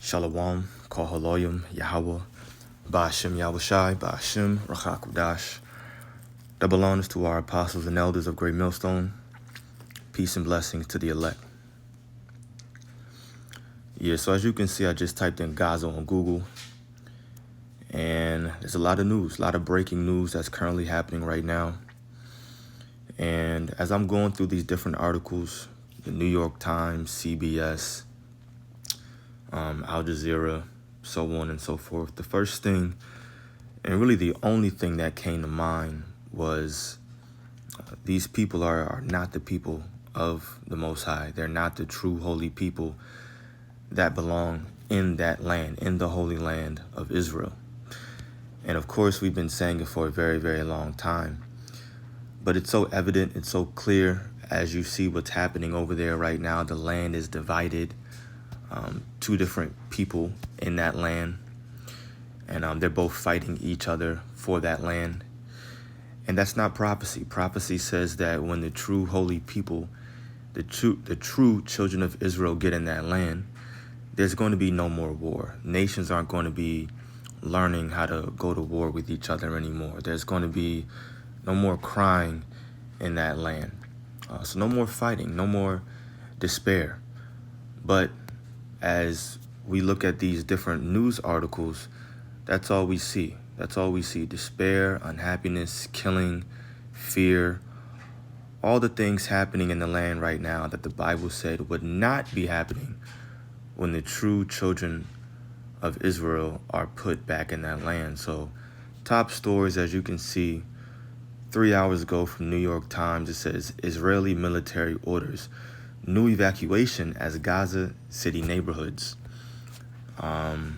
Shalom, Kohaloyim, Yahweh, Ba'ashem Yahushai, Ba'ashem Rachakudash. Double honors to our apostles and elders of Great Millstone. Peace and blessings to the elect. Yeah, so as you can see, I just typed in Gaza on Google. And there's a lot of news, a lot of breaking news that's currently happening right now. And as I'm going through these different articles, the New York Times, CBS, Al Jazeera, so on and so forth, the first thing, and really the only thing that came to mind was these people are not the people of the Most High. They're not the true holy people that belong in that land, in the Holy Land of Israel. And of course, we've been saying it for a very, very long time. But it's so evident, it's so clear as you see what's happening over there right now. The land is divided. Two different people in that land. And they're both fighting each other for that land. And that's not prophecy. Prophecy says that when the true holy people, the true children of Israel get in that land, there's going to be no more war. Nations aren't going to be learning how to go to war with each other anymore. There's going to be no more crying in that land. So no more fighting, no more despair. But as we look at these different news articles, that's all we see. That's all we see. Despair, unhappiness, killing, fear, all the things happening in the land right now that the Bible said would not be happening when the true children of Israel are put back in that land. So top stories, as you can see, 3 hours ago from New York Times, it says Israeli military orders new evacuation as Gaza city neighborhoods. We don't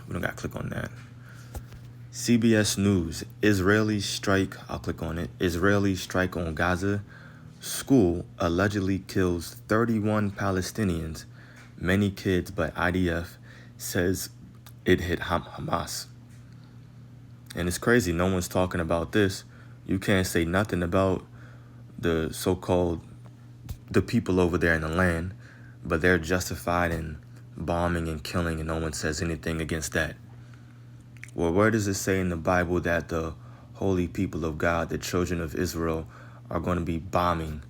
got to click on that. CBS News, Israeli strike, I'll click on it. Israeli strike on Gaza school allegedly kills 31 Palestinians, many kids, but IDF says it hit Hamas. And it's crazy, no one's talking about this. You can't say nothing about the so-called the people over there in the land, but they're justified in bombing and killing, and no one says anything against that. Well, where does it say in the Bible that the holy people of God, the children of Israel, are going to be bombing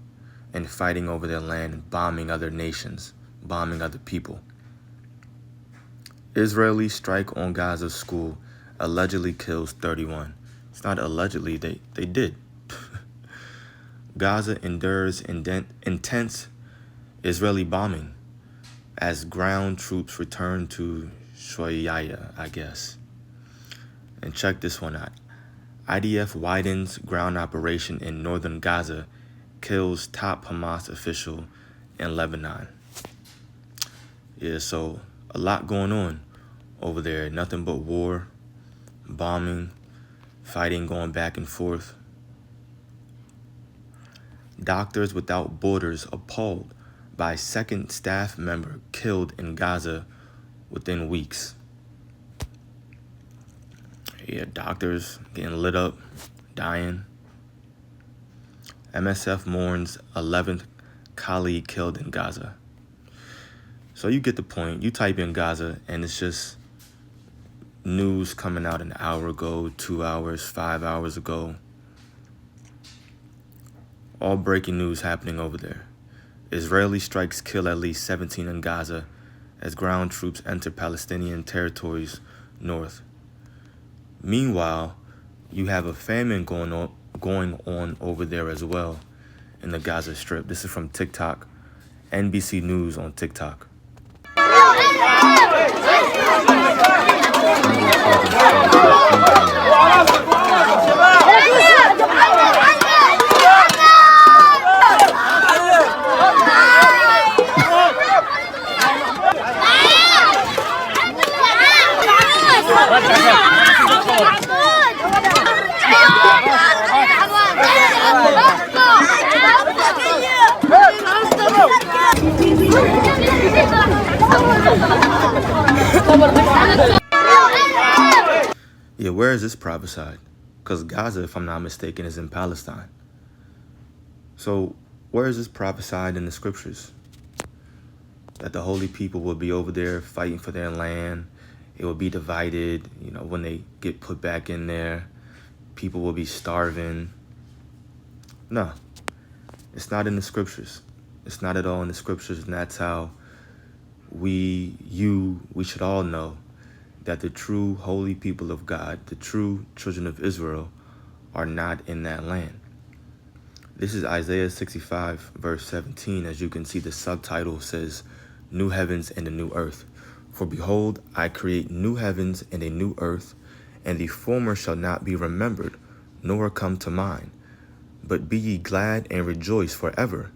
and fighting over their land, bombing other nations, bombing other people? Israeli strike on Gaza school allegedly kills 31. It's not allegedly, they did. Gaza endures intense Israeli bombing as ground troops return to Shoyaya, I guess. And check this one out. IDF widens ground operation in northern Gaza, kills top Hamas official in Lebanon. Yeah, so a lot going on over there. Nothing but war, bombing, fighting going back and forth. Doctors Without Borders appalled by second staff member killed in Gaza within weeks. Yeah, doctors getting lit up, dying. MSF mourns 11th colleague killed in Gaza. So you get the point. You type in Gaza and it's just news coming out an hour ago, 2 hours, 5 hours ago. All breaking news happening over there. Israeli strikes kill at least 17 in Gaza as ground troops enter Palestinian territories north. Meanwhile, you have a famine going on over there as well in the Gaza Strip. This is from TikTok, NBC News on TikTok. Yeah, where is this prophesied? Because Gaza, if I'm not mistaken, is in Palestine. So where is this prophesied in the scriptures? that the holy people will be over there fighting for their land. It will be divided, when they get put back in there. People will be starving. No, it's not in the scriptures. It's not at all in the scriptures, and that's how we should all know that the true holy people of God, the true children of Israel, are not in that land. This is Isaiah 65, verse 17. As you can see, the subtitle says, New Heavens and a New Earth. For behold, I create new heavens and a new earth, and the former shall not be remembered, nor come to mind. But be ye glad and rejoice forever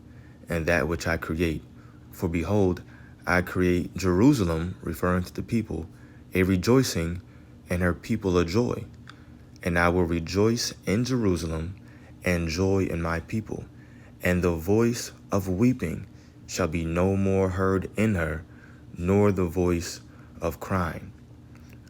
in that which I create. For behold, I create Jerusalem, referring to the people, a rejoicing, and her people a joy. And I will rejoice in Jerusalem, and joy in my people. And the voice of weeping shall be no more heard in her, nor the voice of crying.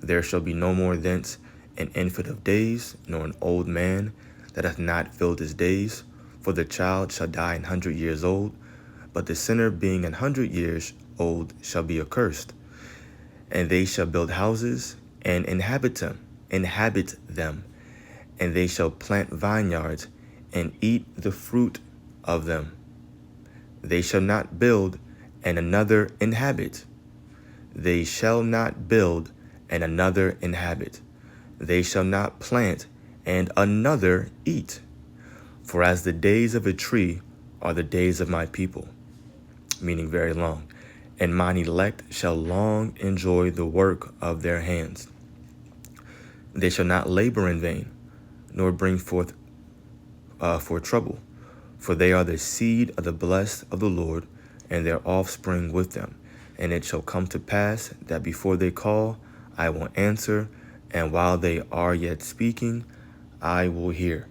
There shall be no more thence an infant of days, nor an old man that hath not filled his days. For the child shall die 100 years old, but the sinner being 100 years old shall be accursed. And they shall build houses and inhabit them, and they shall plant vineyards and eat the fruit of them. They shall not build and another inhabit. They shall not build and another inhabit. They shall not plant and another eat. For as the days of a tree are the days of my people, meaning very long, and mine elect shall long enjoy the work of their hands. They shall not labor in vain, nor bring forth for trouble, for they are the seed of the blessed of the Lord, and their offspring with them. And it shall come to pass that before they call, I will answer, and while they are yet speaking, I will hear.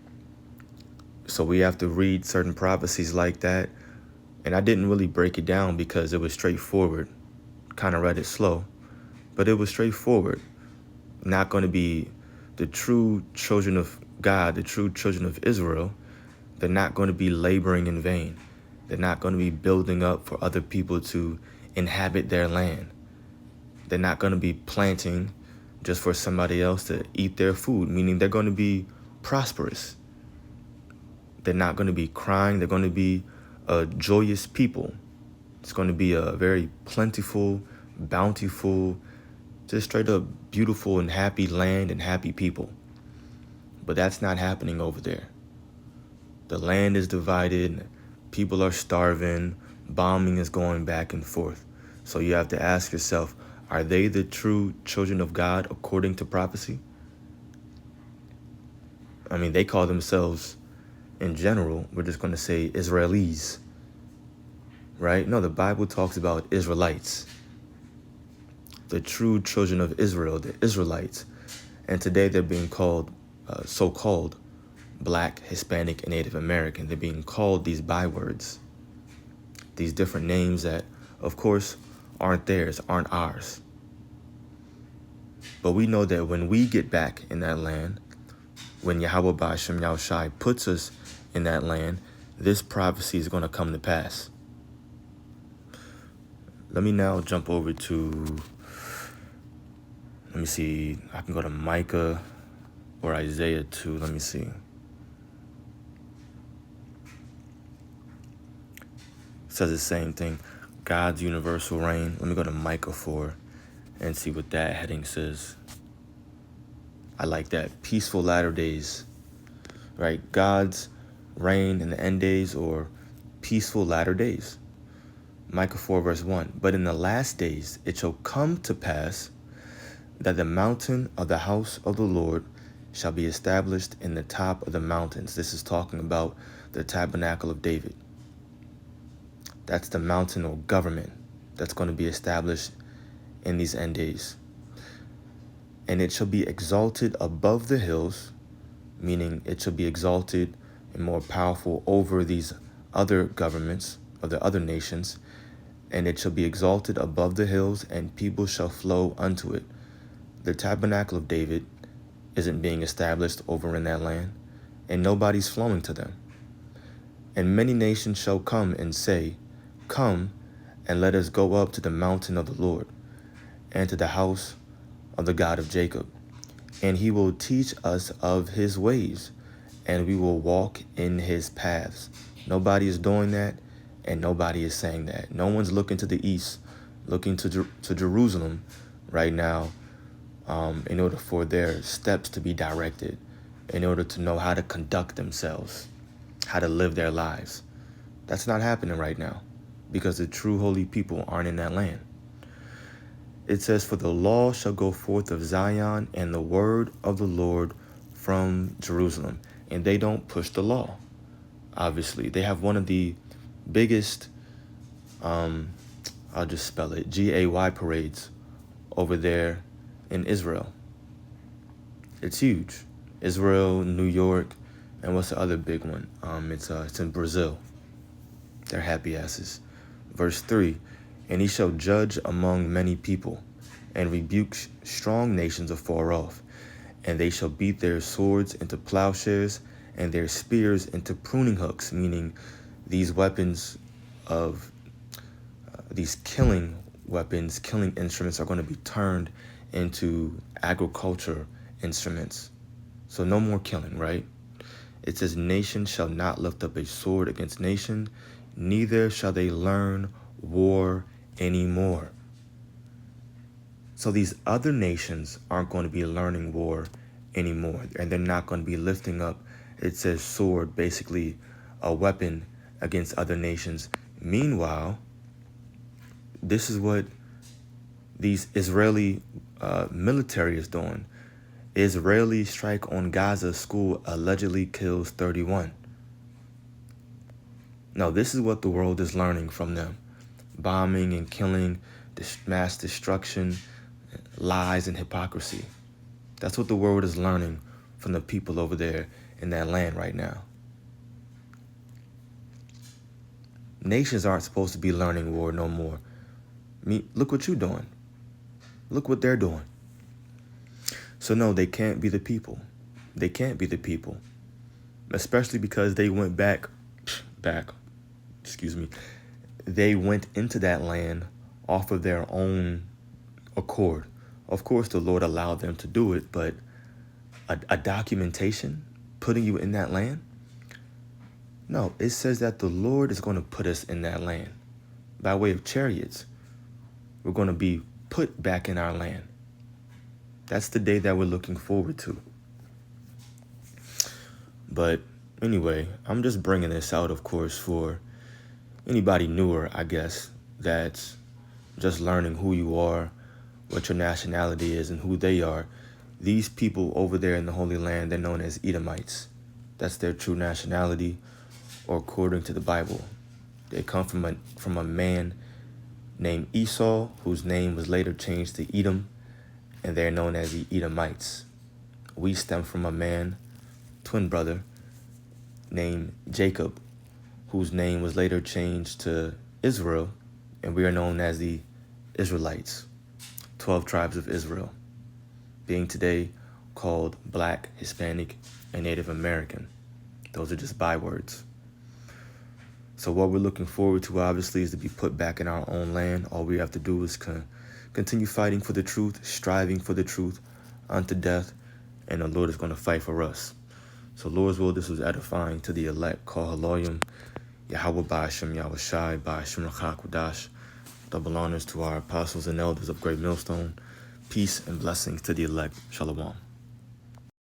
So we have to read certain prophecies like that. And I didn't really break it down because it was straightforward. Kind of read it slow, but it was straightforward. Not going to be the true children of God, the true children of Israel. They're not going to be laboring in vain. They're not going to be building up for other people to inhabit their land. They're not going to be planting just for somebody else to eat their food, meaning they're going to be prosperous. They're not going to be crying. They're going to be a joyous people. It's going to be a very plentiful, bountiful, just straight up beautiful and happy land and happy people. But that's not happening over there. The land is divided. People are starving. Bombing is going back and forth. So you have to ask yourself, are they the true children of God according to prophecy? I mean, they call themselves, in general, we're just going to say Israelis, right? No, the Bible talks about Israelites, the true children of Israel, the Israelites. And today they're being called so-called Black, Hispanic, and Native American. They're being called these bywords, these different names that, of course, aren't theirs, aren't ours. But we know that when we get back in that land, when Yahweh Ba'ashem Yahushai puts us in that land, this prophecy is going to come to pass. Let me now jump over to, let me see, I can go to Micah or Isaiah 2. Let me see. It says the same thing, God's universal reign. Let me go to Micah 4 and see what that heading says. I like that. Peaceful latter days, right? God's reign in the end days, or peaceful latter days. Micah 4 verse 1. But in the last days it shall come to pass that the mountain of the house of the Lord shall be established in the top of the mountains. This is talking about the tabernacle of David. That's the mountain or government that's going to be established in these end days. And it shall be exalted above the hills, meaning it shall be exalted and more powerful over these other governments of the other nations. And it shall be exalted above the hills, and people shall flow unto it. The tabernacle of David isn't being established over in that land, and nobody's flowing to them. And many nations shall come and say, Come, and let us go up to the mountain of the Lord, and to the house of the God of Jacob. And he will teach us of his ways, and we will walk in his paths. Nobody is doing that, and nobody is saying that. No one's looking to the east, looking to Jerusalem right now, in order for their steps to be directed, in order to know how to conduct themselves, how to live their lives. That's not happening right now, because the true holy people aren't in that land. It says, for the law shall go forth of Zion, and the word of the Lord from Jerusalem. And they don't push the law. Obviously, they have one of the biggest, I'll just spell it, GAY parades over there in Israel. It's huge. Israel, New York, and what's the other big one? It's in Brazil. They're happy asses. Verse 3, and he shall judge among many people, and rebuke strong nations afar off. And they shall beat their swords into plowshares, and their spears into pruning hooks, meaning these weapons of, these killing weapons, killing instruments are going to be turned into agriculture instruments. So no more killing, right? It says, nation shall not lift up a sword against nation, neither shall they learn war anymore. So these other nations aren't going to be learning war anymore, and they're not going to be lifting up, it says sword, basically a weapon against other nations. Meanwhile, this is what these Israeli military is doing. Israeli strike on Gaza school allegedly kills 31. Now, this is what the world is learning from them. Bombing and killing, mass destruction, lies and hypocrisy. That's what the world is learning from the people over there in that land right now. Nations aren't supposed to be learning war no more. Look what you're doing. Look what they're doing. So no, they can't be the people. They can't be the people. Especially because they went they went into that land off of their own accord. Of course, the Lord allowed them to do it, but a documentation putting you in that land? No, it says that the Lord is going to put us in that land by way of chariots. We're going to be put back in our land. That's the day that we're looking forward to. But anyway, I'm just bringing this out, of course, for anybody newer, I guess, that's just learning who you are, what your nationality is, and who they are. These people over there in the Holy Land, they're known as Edomites. That's their true nationality, or according to the Bible. They come from a man named Esau, whose name was later changed to Edom, and they're known as the Edomites. We stem from a man, twin brother, named Jacob, whose name was later changed to Israel, and we are known as the Israelites, 12 tribes of Israel, being today called Black, Hispanic, and Native American. Those are just bywords. So what we're looking forward to, obviously, is to be put back in our own land. All we have to do is continue fighting for the truth, striving for the truth unto death, and the Lord is going to fight for us. So Lord's will, this was edifying to the elect. Call Haloyim, Yahweh Ba'ashem, Yahweh Shai, Ba'ashem Rachak. Double honors to our apostles and elders of Great Millstone. Peace and blessings to the elect. Shalom.